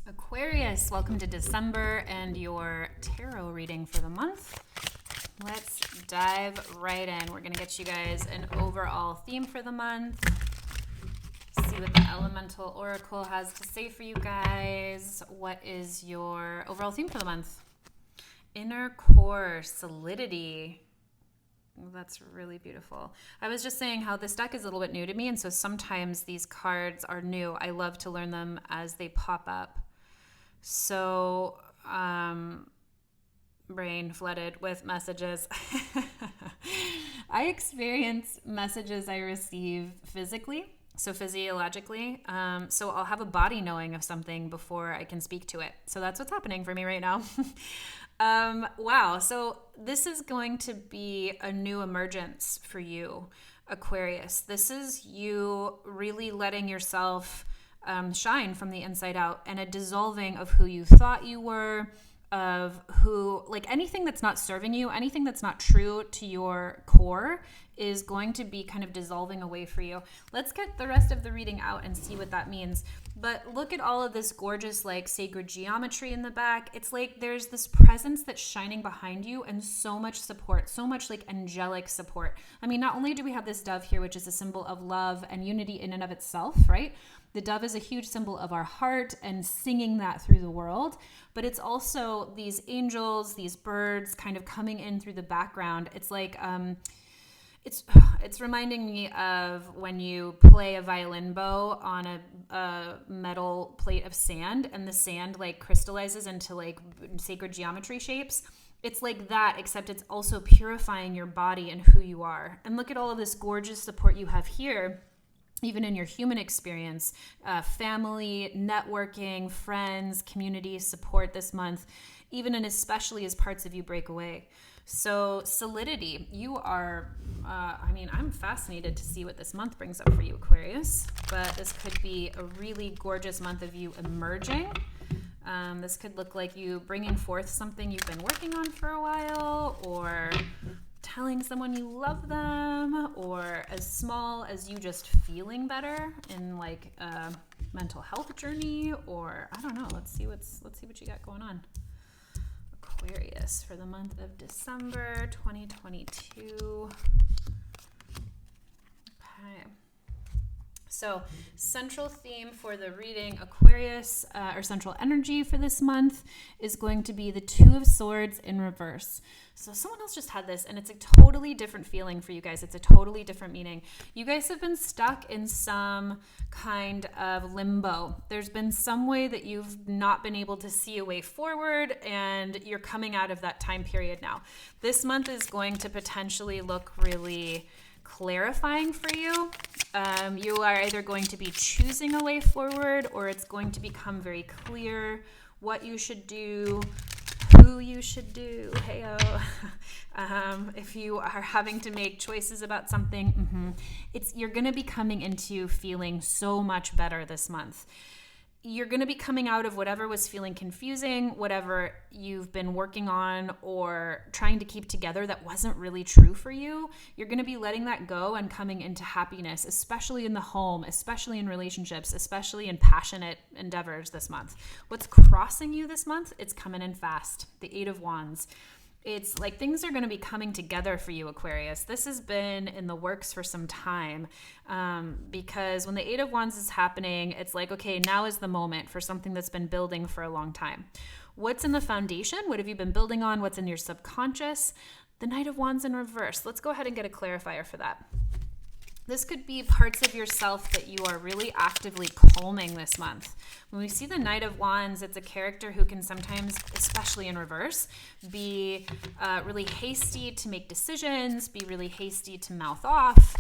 Aquarius, welcome to December and your tarot reading for the month. Let's dive right in. We're going to get you guys an overall theme for the month. See what the Elemental Oracle has to say for you guys. What is your overall theme for the month? Inner core, solidity. That's really beautiful. I was just saying how this deck is a little bit new to me, and so sometimes these cards are new. I love to learn them as they pop up. So, brain flooded with messages. I experience messages I receive physically, so physiologically. So I'll have a body knowing of something before I can speak to it. So that's what's happening for me right now. Wow. So this is going to be a new emergence for you, Aquarius. This is you really letting yourself shine from the inside out, and a dissolving of who you thought you were, of who, like anything that's not serving you, anything that's not true to your core is going to be kind of dissolving away for you. Let's get the rest of the reading out and see what that means. But look at all of this gorgeous, like, sacred geometry in the back. It's like there's this presence that's shining behind you and so much support, so much like angelic support. I mean, not only do we have this dove here, which is a symbol of love and unity in and of itself, right? The dove is a huge symbol of our heart and singing that through the world, but it's also these angels, these birds kind of coming in through the background. It's like, it's reminding me of when you play a violin bow on a metal plate of sand, and the sand like crystallizes into like sacred geometry shapes. It's like that, except it's also purifying your body and who you are. And look at all of this gorgeous support you have here, even in your human experience, family, networking, friends, community support this month, even and especially as parts of you break away. So solidity, you are, I'm fascinated to see what this month brings up for you, Aquarius, but this could be a really gorgeous month of you emerging. This could look like you bringing forth something you've been working on for a while, or telling someone you love them, or as small as you just feeling better in like a mental health journey, or I don't know. Let's see what you got going on, Aquarius, for the month of December 2022. Okay. So central theme for the reading, Aquarius, or central energy for this month is going to be the Two of Swords in reverse. So someone else just had this, and it's a totally different feeling for you guys. It's a totally different meaning. You guys have been stuck in some kind of limbo. There's been some way that you've not been able to see a way forward, and you're coming out of that time period now. This month is going to potentially look really clarifying for you. You are either going to be choosing a way forward, or it's going to become very clear what you should do, who you should do. Heyo. If you are having to make choices about something, you're going to be coming into feeling so much better this month. You're going to be coming out of whatever was feeling confusing, whatever you've been working on or trying to keep together that wasn't really true for you. You're going to be letting that go and coming into happiness, especially in the home, especially in relationships, especially in passionate endeavors this month. What's crossing you this month? It's coming in fast. The Eight of Wands. It's like things are going to be coming together for you, Aquarius. This has been in the works for some time, because when the Eight of Wands is happening, it's like, okay, now is the moment for something that's been building for a long time. What's in the foundation? What have you been building on? What's in your subconscious? The Knight of Wands in reverse. Let's go ahead and get a clarifier for that. This could be parts of yourself that you are really actively calming this month. When we see the Knight of Wands, it's a character who can sometimes, especially in reverse, be really hasty to make decisions, be really hasty to mouth off.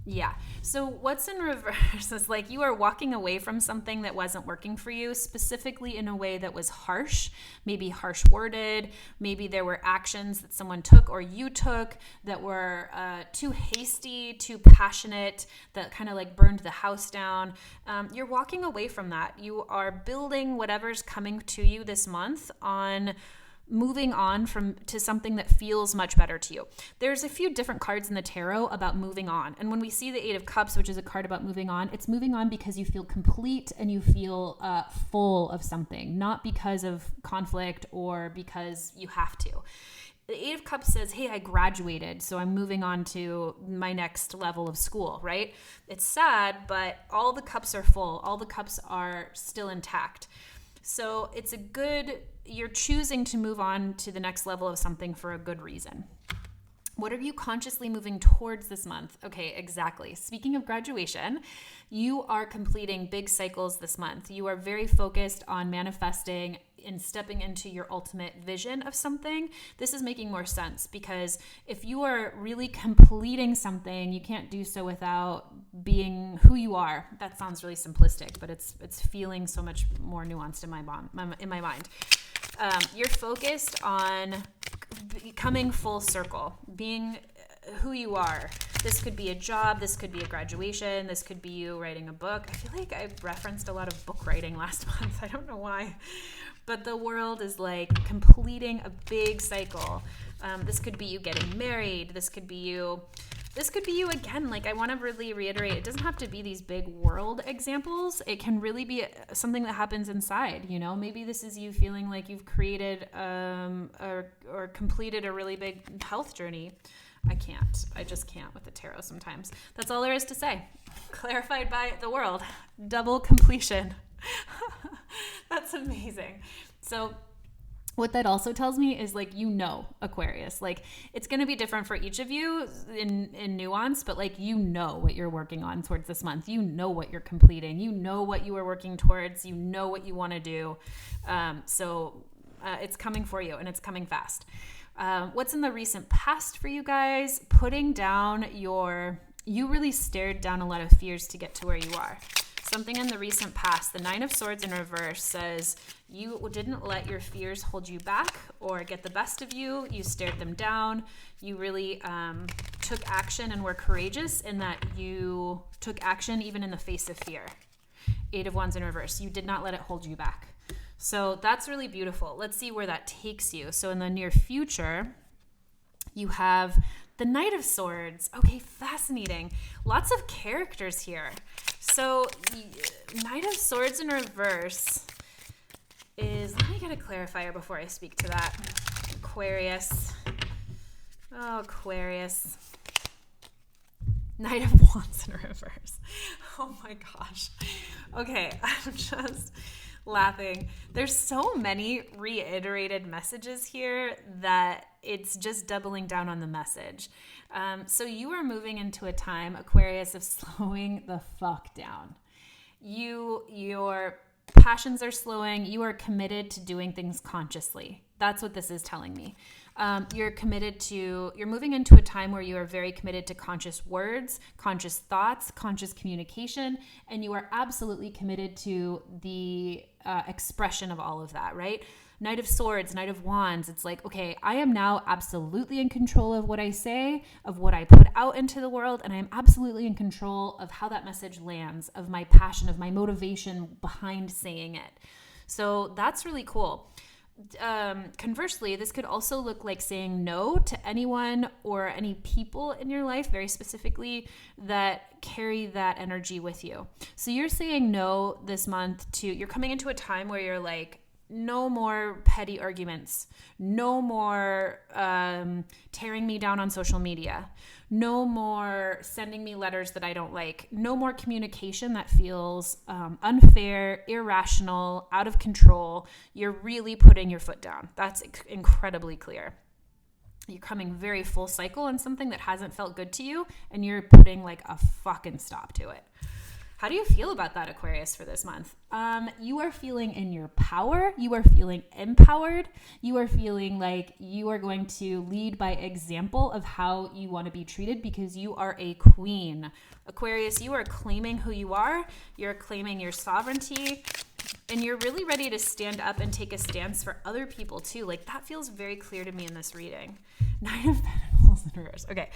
Yeah. So what's in reverse is like you are walking away from something that wasn't working for you, specifically in a way that was harsh, maybe harsh worded. Maybe there were actions that someone took or you took that were too hasty, too passionate, that kind of like burned the house down. You're walking away from that. You are building whatever's coming to you this month on moving on to something that feels much better to you. There's a few different cards in the tarot about moving on. And when we see the Eight of Cups, which is a card about moving on, it's moving on because you feel complete and you feel full of something, not because of conflict or because you have to. The Eight of Cups says, hey, I graduated, so I'm moving on to my next level of school, right? It's sad, but all the cups are full. All the cups are still intact. So it's you're choosing to move on to the next level of something for a good reason. What are you consciously moving towards this month? Okay, exactly. Speaking of graduation, you are completing big cycles this month. You are very focused on manifesting and stepping into your ultimate vision of something. This is making more sense because if you are really completing something, you can't do so without being who you are. That sounds really simplistic, but it's feeling so much more nuanced in my mind. You're focused on coming full circle, being who you are. This could be a job, this could be a graduation, this could be you writing a book. I feel like I referenced a lot of book writing last month. I don't know why. But the world is like completing a big cycle. This could be you getting married. This could be you again. Like, I want to really reiterate, it doesn't have to be these big world examples. It can really be something that happens inside, you know? Maybe this is you feeling like you've created or completed a really big health journey. I just can't with the tarot sometimes. That's all there is to say. Clarified by the world. Double completion. That's amazing. So what that also tells me is, like, Aquarius, like, it's going to be different for each of you in nuance, but like, what you're working on towards this month, what you're completing, what you are working towards, what you want to do. So it's coming for you, and it's coming fast. What's in the recent past for you guys? Putting down you really stared down a lot of fears to get to where you are. Something in the recent past, the Nine of Swords in reverse says you didn't let your fears hold you back or get the best of you. You stared them down. You really took action and were courageous in that you took action even in the face of fear. Eight of Wands in reverse. You did not let it hold you back. So that's really beautiful. Let's see where that takes you. So in the near future, you have the Knight of Swords. Okay, fascinating. Lots of characters here. So Knight of Swords in reverse is, let me get a clarifier before I speak to that. Aquarius. Oh, Aquarius. Knight of Wands in reverse. Oh my gosh. Okay, I'm just laughing. There's so many reiterated messages here that it's just doubling down on the message. So you are moving into a time, Aquarius, of slowing the fuck down. Your passions are slowing. You are committed to doing things consciously. That's what this is telling me. You're moving into a time where you are very committed to conscious words, conscious thoughts, conscious communication, and you are absolutely committed to the expression of all of that, right? Knight of Swords, Knight of Wands. It's like, okay, I am now absolutely in control of what I say, of what I put out into the world, and I am absolutely in control of how that message lands, of my passion, of my motivation behind saying it. So that's really cool. Conversely, this could also look like saying no to anyone or any people in your life, very specifically, that carry that energy with you. So you're saying no this month you're coming into a time where you're like, no more petty arguments, no more tearing me down on social media, no more sending me letters that I don't like, no more communication that feels unfair, irrational, out of control. You're really putting your foot down. That's incredibly clear. You're coming very full cycle on something that hasn't felt good to you, and you're putting like a fucking stop to it. How do you feel about that, Aquarius, for this month? You are feeling in your power. You are feeling empowered. You are feeling like you are going to lead by example of how you want to be treated because you are a queen. Aquarius, you are claiming who you are. You're claiming your sovereignty. And you're really ready to stand up and take a stance for other people too. Like, that feels very clear to me in this reading. Nine of Pentacles in reverse. Okay,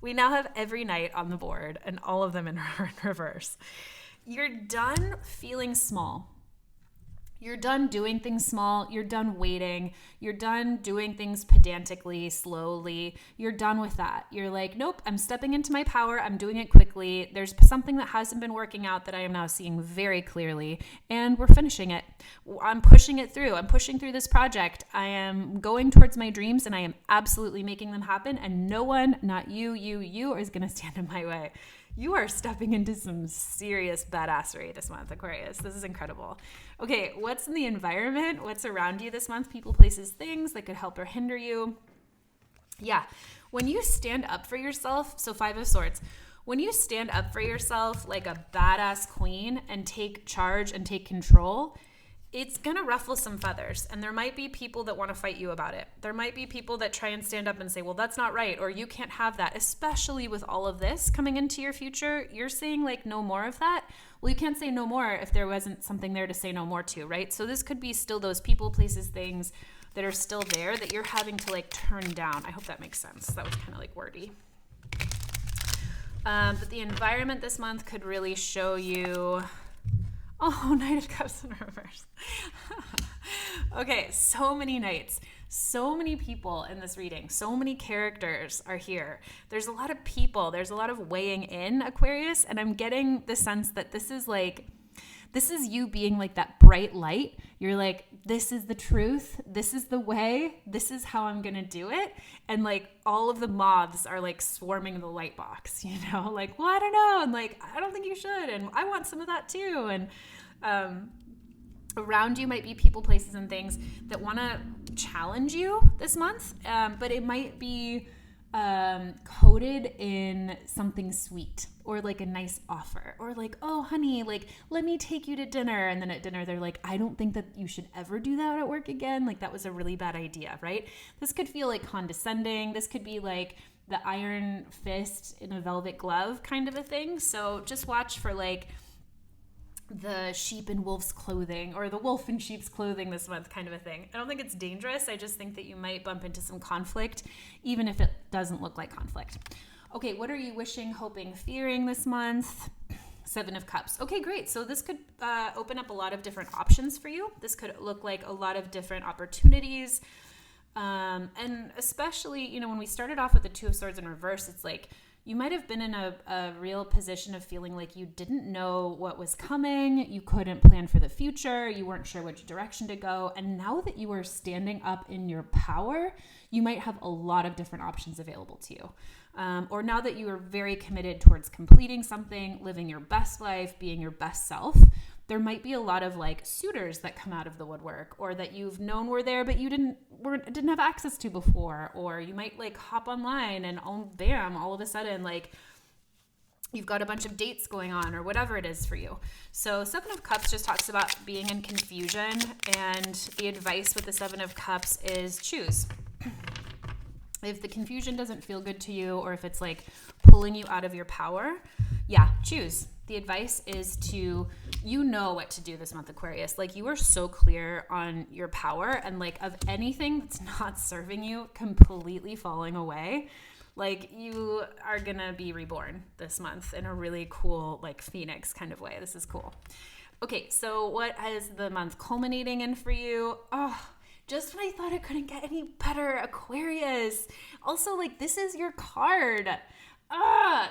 we now have every knight on the board and all of them in reverse. You're done feeling small. You're done doing things small. You're done waiting. You're done doing things pedantically, slowly. You're done with that. You're like, nope, I'm stepping into my power. I'm doing it quickly. There's something that hasn't been working out that I am now seeing very clearly, and we're finishing it. I'm pushing it through. I'm pushing through this project. I am going towards my dreams, and I am absolutely making them happen, and no one, not you, is going to stand in my way. You are stepping into some serious badassery this month, Aquarius. This is incredible. Okay, what's in the environment? What's around you this month? People, places, things that could help or hinder you. Yeah, when you stand up for yourself, so 5 of Swords, when you stand up for yourself like a badass queen and take charge and take control, it's going to ruffle some feathers, and there might be people that want to fight you about it. There might be people that try and stand up and say, well, that's not right, or you can't have that, especially with all of this coming into your future. You're saying like no more of that. Well, you can't say no more if there wasn't something there to say no more to, right? So this could be still those people, places, things that are still there that you're having to like turn down. I hope that makes sense. That was kind of like wordy. But the environment this month could really show you... Oh, Knight of Cups in reverse. Okay, so many knights, so many people in this reading, so many characters are here. There's a lot of people, there's a lot of weighing in, Aquarius, and I'm getting the sense that this is you being like that bright light. You're like, this is the truth, this is the way, this is how I'm gonna do it. And like all of the moths are like swarming the light box, you know, like, well, I don't know, and like, I don't think you should, and I want some of that too. And around you might be people, places, and things that want to challenge you this month, but it might be coded in something sweet, or like a nice offer, or like, oh honey, like let me take you to dinner. And then at dinner they're like, I don't think that you should ever do that at work again, like that was a really bad idea, right? This could feel like condescending. This could be like the iron fist in a velvet glove kind of a thing. So just watch for like the sheep in wolf's clothing, or the wolf in sheep's clothing this month kind of a thing. I don't think it's dangerous. I just think that you might bump into some conflict, even if it doesn't look like conflict. Okay, what are you wishing, hoping, fearing this month? 7 of Cups. Okay, great. So this could open up a lot of different options for you. This could look like a lot of different opportunities. And especially, you know, when we started off with the 2 of Swords in reverse, it's like, you might have been in a real position of feeling like you didn't know what was coming, you couldn't plan for the future, you weren't sure which direction to go, and now that you are standing up in your power, you might have a lot of different options available to you. Or now that you are very committed towards completing something, living your best life, being your best self, there might be a lot of like suitors that come out of the woodwork, or that you've known were there but you didn't have access to before, or you might like hop online and oh bam, all of a sudden like you've got a bunch of dates going on, or whatever it is for you. So 7 of Cups just talks about being in confusion, and the advice with the 7 of Cups is choose. If the confusion doesn't feel good to you, or if it's like pulling you out of your power, yeah, choose. The advice is to, you know what to do this month, Aquarius. Like, you are so clear on your power, and like of anything that's not serving you completely falling away, like you are gonna be reborn this month in a really cool, like Phoenix kind of way. This is cool. Okay, so what is the month culminating in for you? Oh, just when I thought it couldn't get any better, Aquarius. Also, like, this is your card.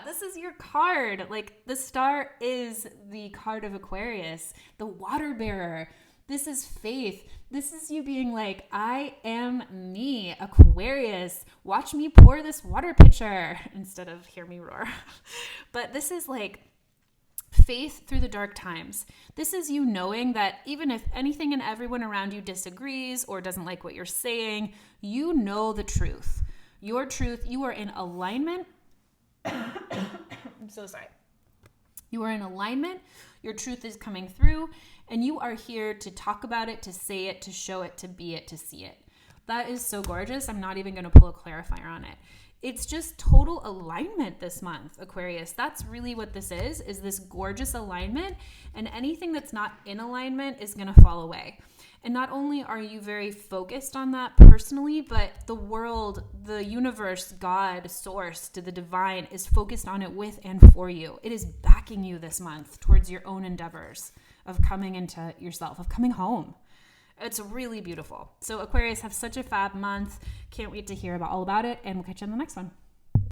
This is your card. Like, the star is the card of Aquarius, the water bearer. This is faith. This is you being like, I am me, Aquarius. Watch me pour this water pitcher instead of hear me roar. But this is like faith through the dark times. This is you knowing that even if anything and everyone around you disagrees or doesn't like what you're saying, you know the truth. Your truth, you are in alignment. I'm so sorry. You are in alignment. Your truth is coming through, and you are here to talk about it, to say it, to show it, to be it, to see it. That is so gorgeous. I'm not even going to pull a clarifier on it. It's just total alignment this month, Aquarius. That's really what this is this gorgeous alignment, and anything that's not in alignment is going to fall away. And not only are you very focused on that personally, but the world, the universe, God, source, to the divine is focused on it with and for you. It is backing you this month towards your own endeavors of coming into yourself, of coming home. It's really beautiful. So Aquarius, have such a fab month. Can't wait to hear all about it, and we'll catch you on the next one.